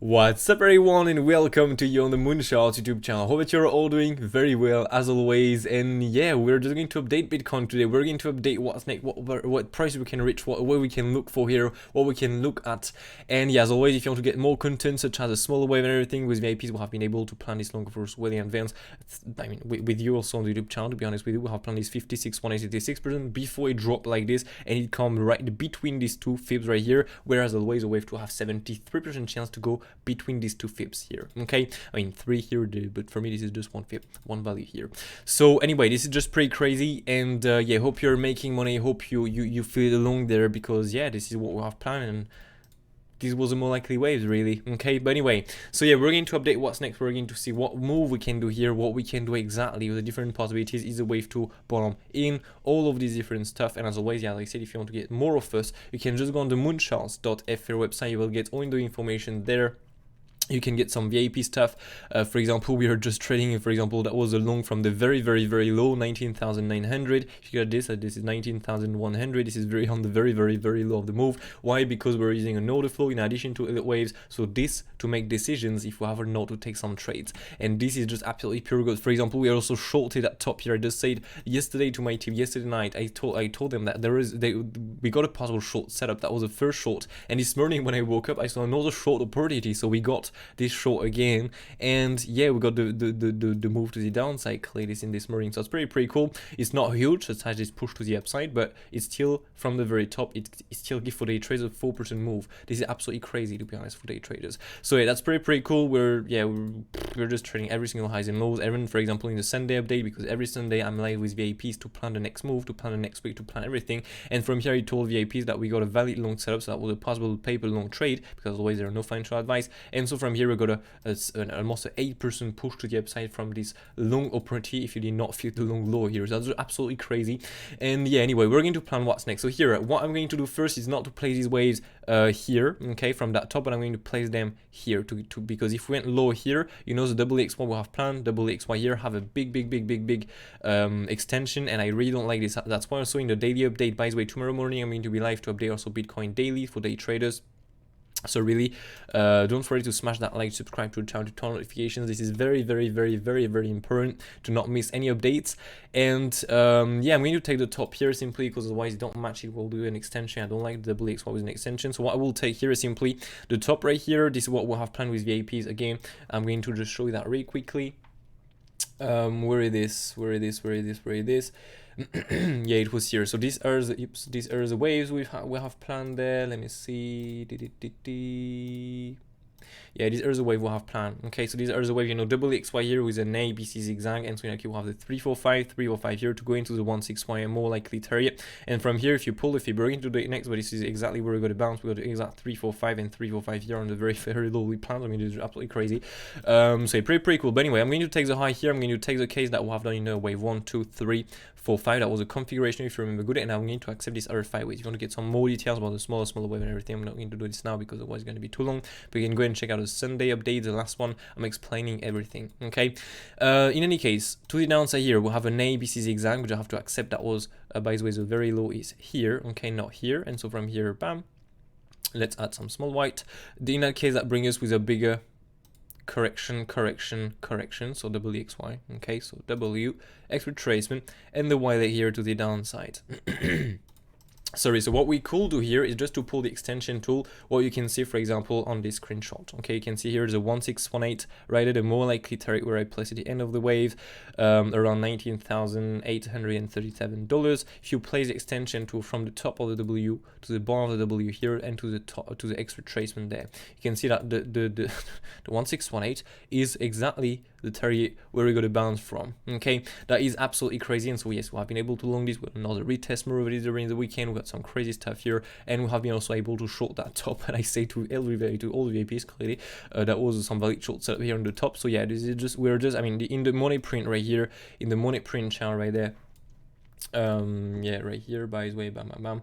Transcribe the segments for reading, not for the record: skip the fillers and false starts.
What's up everyone and welcome to you on the MOONCHARTS YouTube channel. Hope that you're all doing very well as always, and yeah, we're just going to update Bitcoin today. We're going to update what's next, what price we can reach, what we can look for here, what we can look at. And yeah, as always, if you want to get more content such as a smaller wave and everything with VIPs, we have been able to plan this long for us well in advance. I mean, with you also on the YouTube channel, to be honest with you, we have planned this 56, 186% before it dropped like this, and it come right between these two fibs right here, whereas always a wave to have 73% chance to go between these two fibs here. Okay, I mean 3 here, but for me this is just one fib, one value here. So anyway, this is just pretty crazy, and yeah, hope you're making money, hope you feel along there, because yeah, this is what we have planned, and this was a more likely waves really. Okay, but anyway, so yeah, we're going to update what's next. We're going to see what move we can do here, what we can do exactly with the different possibilities. Is a wave to bottom in, all of these different stuff. And as always, yeah, like I said, if you want to get more of us, you can just go on the mooncharts.fr website. You will get all the information there. You can get some VIP stuff. For example, we are just trading, for example, that was a long from the very low 19,900. If you got this is 19,100. This is on the very low of the move. Why? Because we're using an order flow in addition to Elliott Waves. So this to make decisions if we have or not to take some trades. And this is just absolutely pure gold. For example, we are also shorted at top here. I just said yesterday to my team, yesterday night, I told them that we got a possible short setup. That was the first short. And this morning when I woke up, I saw another short opportunity. So we got this short again, and yeah, we got the move to the downside clearly in this morning. So it's pretty cool. It's not huge, it's this push to the upside, but it's still from the very top. It still gives for day traders a 4% move. This is absolutely crazy, to be honest, for day traders. So yeah, that's pretty cool. We're just trading every single highs and lows. Even for example in the Sunday update, because every Sunday I'm live with VIPs to plan the next move, to plan the next week, to plan everything. And from here I told VIPs that we got a valid long setup, so that was a possible paper long trade, because always there are no financial advice. And so from here we got almost an 8% push to the upside from this long opportunity if you did not feel the long low here. So that's absolutely crazy. And yeah, anyway, we're going to plan what's next. So here, what I'm going to do first is not to place these waves here, okay, from that top, but I'm going to place them here because if we went low here, you know, the XY we have planned, XY here have a big extension, and I really don't like this. That's why also in the daily update, by the way, tomorrow morning I'm going to be live to update also Bitcoin daily for day traders. So really, don't forget to smash that like, subscribe to the channel, to turn notifications. This is very important to not miss any updates. And yeah, I'm going to take the top here simply because otherwise it don't match. It will do an extension. I don't like the XY with an extension. So what I will take here is simply the top right here. This is what we'll have planned with VIPs. Again, I'm going to just show you that really quickly. Where it is. Yeah, it was here. So these are the waves we have planned there. Let me see. Yeah, these are the wave we'll have planned. Okay, so these are the wave, you know, XY here with an ABC zigzag, and so we'll have the 345 here to go into the 16Y and more likely target. And from here, if you pull the fib, we're into the next, but this is exactly where we're going to bounce. We got the exact 345 and 345 here on the very low we planned. I mean, this is absolutely crazy. So yeah, pretty cool. But anyway, I'm going to take the high here. I'm going to take the case that we have done in the wave 1, 2, 3, 4, 5. That was a configuration, if you remember good, and I'm going to accept this other 5 waves. If you want to get some more details about the smaller wave and everything, I'm not going to do this now because otherwise it's going to be too long. But you can go ahead and check out the Sunday update, the last one. I'm explaining everything. Okay. In any case, to the downside here, we'll have an ABC zigzag, which I have to accept. That was by the way, the very low is here. Okay, not here. And so from here, bam. Let's add some small white. In that case, that brings us with a bigger correction, so WXY, okay, so W, X retracement, and the Y leg here to the downside. Sorry, so what we could do here is just to pull the extension tool, what you can see, for example, on this screenshot. Okay, you can see here is a 1618 right at a more likely target where I place at the end of the wave, around $19,837. If you place the extension tool from the top of the W to the bottom of the W here and to the top to the X retracement there, you can see that the 1618 is exactly the target where we're going to bounce from. Okay, that is absolutely crazy. And so yes, we have been able to long this with another retest move over during the weekend. We got some crazy stuff here, and we have been also able to short that top. And I say to all the VIPs clearly, that was some valid short setup here on the top. So yeah, this is just I mean, in the money print right here, in the money print channel right there, yeah, right here, by the way, bam.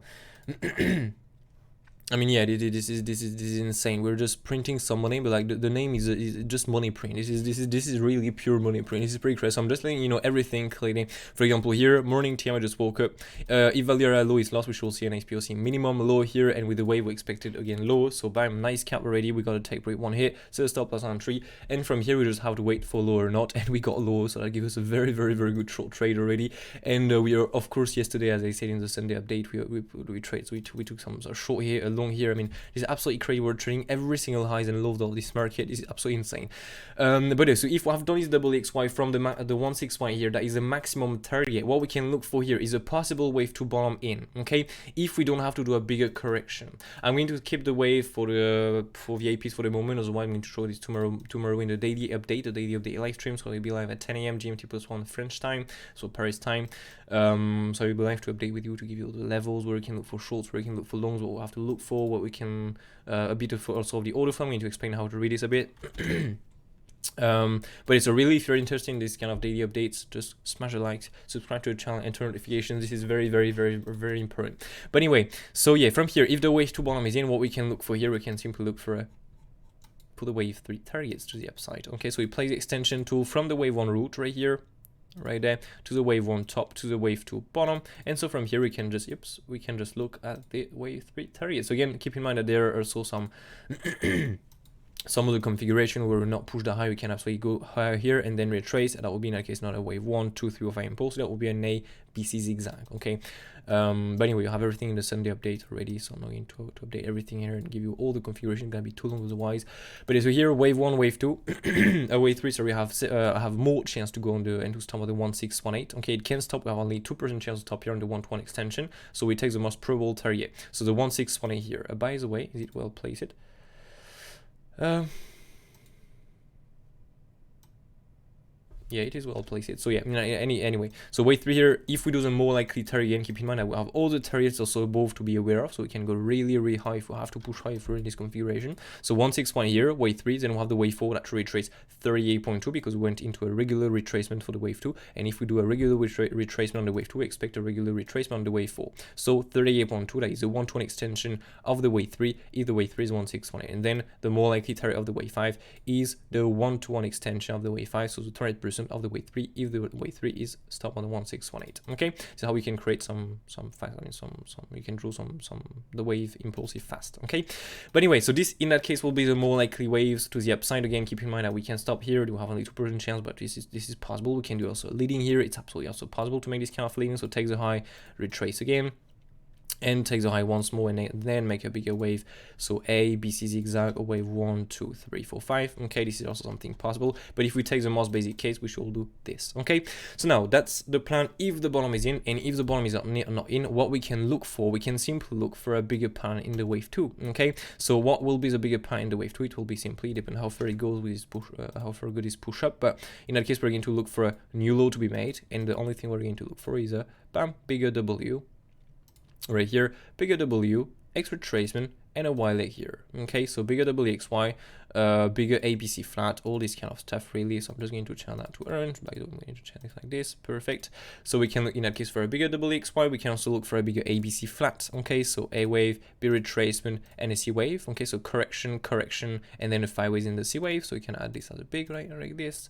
I mean, yeah, this is insane. We're just printing some money, but like the name is just money print. This is really pure money print. This is pretty crazy. So I'm just letting you know everything clearly. For example, here morning time I just woke up. If Valera low is lost, we should see an XPOC minimum low here, and with the wave we expected again low. So bam, nice cap already. We got to take break one hit, so stop loss on 3, and from here we just have to wait for low or not, and we got low, so that gives us a very good short trade already. And we are, of course, yesterday, as I said in the Sunday update, we trade. So we took some short here, a long here. I mean, this is absolutely crazy. We're trading every single highs and lows of this market. This is absolutely insane. But so if we have done this double XY from the 161 here, that is the maximum target. What we can look for here is a possible wave to bottom in. Okay, if we don't have to do a bigger correction, I'm going to keep the wave for VIPs for the moment. Otherwise, I'm going to show this tomorrow in the daily update live stream. So it'll be live at 10 a.m. GMT +1 French time, so Paris time. So I'll be live to update with you to give you the levels where you can look for shorts, where you can look for longs, what we have to look for, what we can a bit of also of the order flow. I'm going to explain how to read this a bit. But it's a really, if you're interested in this kind of daily updates, just smash a like, subscribe to the channel, and turn notifications. This is very important. But anyway, so yeah, from here, if the wave 2 bottom is in, what we can look for here, we can simply look for put the wave 3 targets to the upside. Okay, so we play the extension tool from the wave 1 route right here, right there, to the wave 1 top, to the wave 2 bottom, and so from here we can just look at the wave 3 target. So again, keep in mind that there are also some some of the configuration where we're not pushed that high. We can absolutely go higher here and then retrace, and that will be in that case not a wave 1, 2, 3 or 5 impulse. That will be an A BC zigzag. Okay, but anyway, you have everything in the Sunday update already, so I'm not going to update everything here and give you all the configuration. It's gonna be too long otherwise. But so here, wave 1, wave 2, wave 3. So we have more chance to go on the and to stop at the 1618. Okay, it can stop. We have only 2% chance to stop here on the 121 extension. So we take the most probable target. So the 1618 here. By the way, is it well placed? Yeah, it is well placed. So yeah, anyway, so wave 3 here, if we do the more likely target, keep in mind that we have all the targets also above to be aware of, so we can go really high if we have to push high through in this configuration. So 161 here, wave 3, then we'll have the wave 4 that retrace 38.2 because we went into a regular retracement for the wave 2, and if we do a regular retracement on the wave 2, we expect a regular retracement on the wave 4. So 38.2, that is the 120 extension of the wave 3, if the wave 3 is 161, and then the more likely target of the wave 5 is the 121 extension of the wave 5, so the 200% of the wave 3 if the wave 3 is stop on the 1618. Okay, so how we can create some we can draw some the wave impulsive fast. Okay, but anyway, so this in that case will be the more likely waves to the upside. Again, keep in mind that we can stop here. We have only 2% chance, but this is possible. We can do also leading here. It's absolutely also possible to make this kind of leading. So take the high, retrace again, and take the high once more, and then make a bigger wave. So A, BC zigzag, or wave 1, 2, 3, 4, 5. Okay, this is also something possible. But if we take the most basic case, we should do this. Okay, so now that's the plan if the bottom is in, and if the bottom is not in, what we can look for, we can simply look for a bigger pattern in the wave 2. Okay, so what will be the bigger pattern in the wave 2? It will be simply depend how far it goes with this push, how far good is push up. But in that case, we're going to look for a new low to be made, and the only thing we're going to look for is a bam, bigger W. Right here, bigger W, X retracement, and a Y leg here. Okay, so bigger WXY, bigger ABC flat, all this kind of stuff really. So I'm just going to change that to orange. By the way, I'm going to change it like this. Perfect. So we can look in that case for a bigger WXY. We can also look for a bigger ABC flat. Okay, so A wave, B retracement, and a C wave. Okay, so correction, and then a 5 waves in the C wave. So we can add this as a big, right, like this.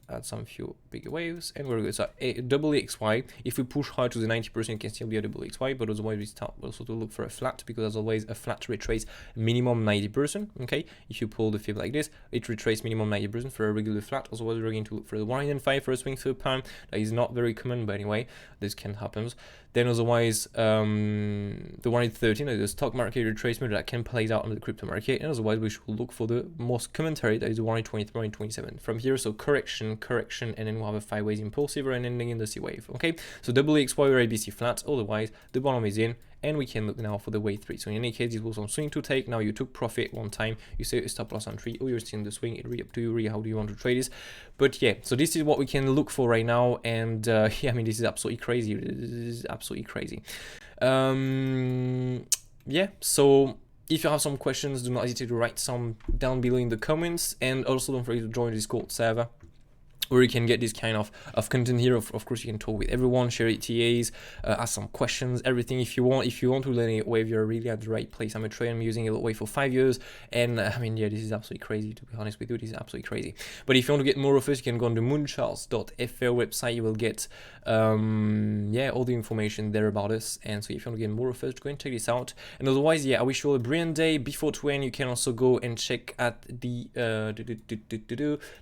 Add some few bigger waves, and we're good. So a double XY, if we push hard to the 90%, it can still be a double XY, but otherwise we start also to look for a flat, because as always a flat retrace minimum 90%. Okay, if you pull the fib like this, it retrace minimum 90% for a regular flat. Otherwise we're going to look for the 105 for a swing through pan. That is not very common, but anyway, this can happen. Then otherwise the 113 is the stock market retracement that can play out on the crypto market, and otherwise we should look for the most common target, that is the 123 and 27 from here. So correction, and then we'll have a 5 waves impulsive and ending in the C wave. Okay, so WXY or ABC flat, otherwise the bottom is in, and we can look now for the wave 3. So in any case, it was on swing to take. Now you took profit one time, you say a stop loss on 3, or you're still in the swing. It's really up to you, really, how do you want to trade this. But yeah, so this is what we can look for right now, and yeah, I mean, this is absolutely crazy. This is absolutely crazy. Yeah, so if you have some questions, do not hesitate to write some down below in the comments, and also don't forget to join the Discord server. where you can get this kind of content here. Of course, you can talk with everyone, share ETAs, ask some questions, everything if you want. If you want to learn Elliott Wave, you're really at the right place. I'm a trader, I'm using Elliott Wave for 5 years, and I mean, yeah, this is absolutely crazy, to be honest with you. This is absolutely crazy. But if you want to get more of us, you can go on the mooncharts.fr website. You will get yeah, all the information there about us. And so if you want to get more of us, go and check this out. And otherwise, yeah, I wish you all a brilliant day. Before to end, you can also go and check at the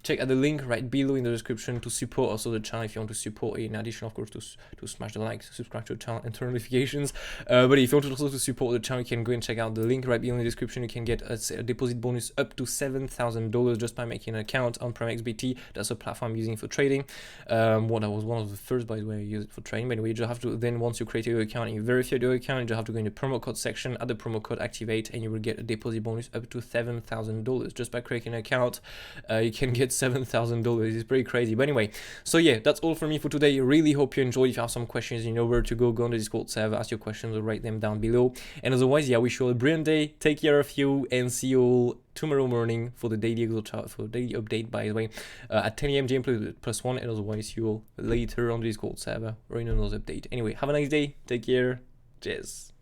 check at the link right below in the description to support also the channel if you want to support it. In addition, of course, to smash the like, subscribe to the channel, and turn notifications. But if you want to also to support the channel, you can go and check out the link right below in the description. You can get a deposit bonus up to $7,000 just by making an account on PRIMEXBT. That's a platform I'm using for trading. What I was one of the first, by the way, I use it for trading. But anyway, you just have to then, once you create your account and you verify your account, you just have to go in the promo code section, add the promo code, activate, and you will get a deposit bonus up to $7,000 just by creating an account. You can get $7,000. It's pretty crazy. But anyway, so yeah, that's all from me for today. Really hope you enjoyed. If you have some questions, you know where to go on the Discord server, ask your questions or write them down below. And as always, yeah, I wish you all a brilliant day. Take care of you, and see you all tomorrow morning for the daily update, by the way, at 10 AM GM +1. And otherwise, see you all later on the Discord server or in another update. Anyway, have a nice day. Take care. Cheers.